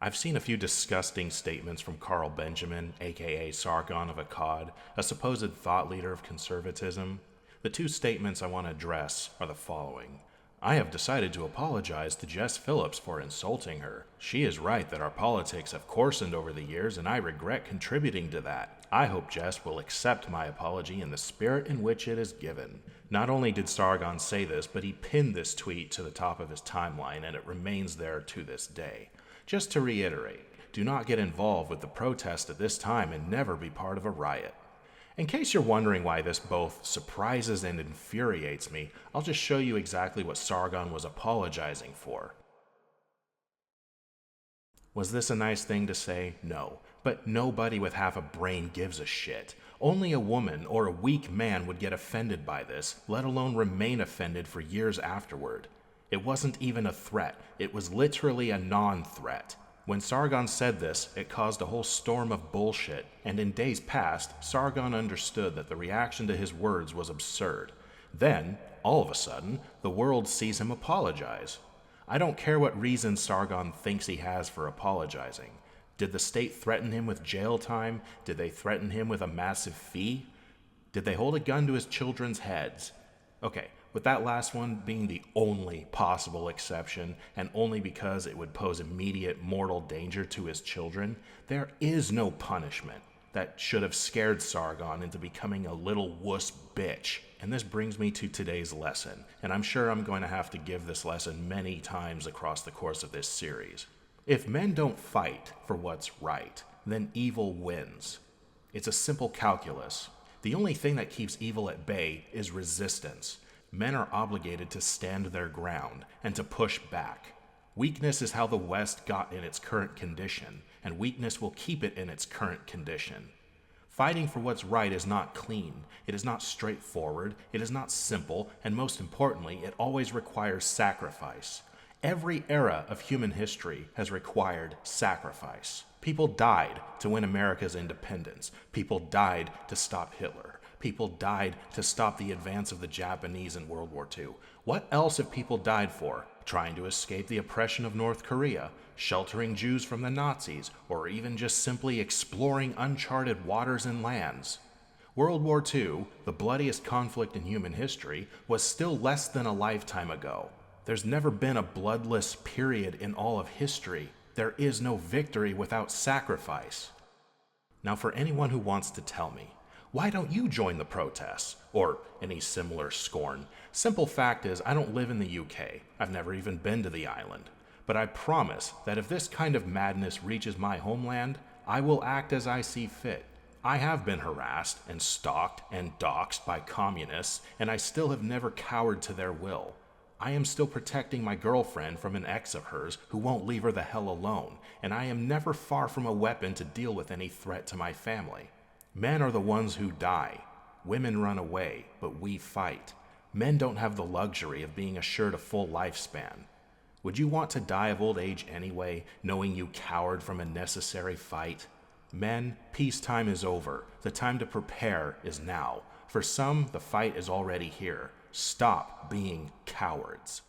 I've seen a few disgusting statements from Carl Benjamin, aka Sargon of Akkad, a supposed thought leader of conservatism. The two statements I want to address are the following. I have decided to apologize to Jess Phillips for insulting her. She is right that our politics have coarsened over the years, and I regret contributing to that. I hope Jess will accept my apology in the spirit in which it is given. Not only did Sargon say this, but he pinned this tweet to the top of his timeline, and it remains there to this day. Just to reiterate, do not get involved with the protest at this time and never be part of a riot. In case you're wondering why this both surprises and infuriates me, I'll just show you exactly what Sargon was apologizing for. Was this a nice thing to say? No. But nobody with half a brain gives a shit. Only a woman or a weak man would get offended by this, let alone remain offended for years afterward. It wasn't even a threat. It was literally a non-threat. When Sargon said this, it caused a whole storm of bullshit, and in days past, Sargon understood that the reaction to his words was absurd. Then, all of a sudden, the world sees him apologize. I don't care what reason Sargon thinks he has for apologizing. Did the state threaten him with jail time? Did they threaten him with a massive fee? Did they hold a gun to his children's heads? Okay, with that last one being the only possible exception, and only because it would pose immediate mortal danger to his children, there is no punishment that should have scared Sargon into becoming a little wuss bitch. And this brings me to today's lesson, and I'm sure I'm going to have to give this lesson many times across the course of this series. If men don't fight for what's right, then evil wins. It's a simple calculus. The only thing that keeps evil at bay is resistance. Men are obligated to stand their ground and to push back. Weakness is how the West got in its current condition, and weakness will keep it in its current condition. Fighting for what's right is not clean, it is not straightforward, it is not simple, and most importantly, it always requires sacrifice. Every era of human history has required sacrifice. People died to win America's independence. People died to stop Hitler. People died to stop the advance of the Japanese in World War II. What else have people died for? Trying to escape the oppression of North Korea, sheltering Jews from the Nazis, or even just simply exploring uncharted waters and lands. World War II, the bloodiest conflict in human history, was still less than a lifetime ago. There's never been a bloodless period in all of history. There is no victory without sacrifice. Now, for anyone who wants to tell me, why don't you join the protests? Or any similar scorn. Simple fact is, I don't live in the UK. I've never even been to the island. But I promise that if this kind of madness reaches my homeland, I will act as I see fit. I have been harassed and stalked and doxxed by communists, and I still have never cowered to their will. I am still protecting my girlfriend from an ex of hers who won't leave her the hell alone, and I am never far from a weapon to deal with any threat to my family. Men are the ones who die. Women run away, but we fight. Men don't have the luxury of being assured a full lifespan. Would you want to die of old age anyway, knowing you cowered from a necessary fight? Men, peacetime is over. The time to prepare is now. For some, the fight is already here. Stop being cowards.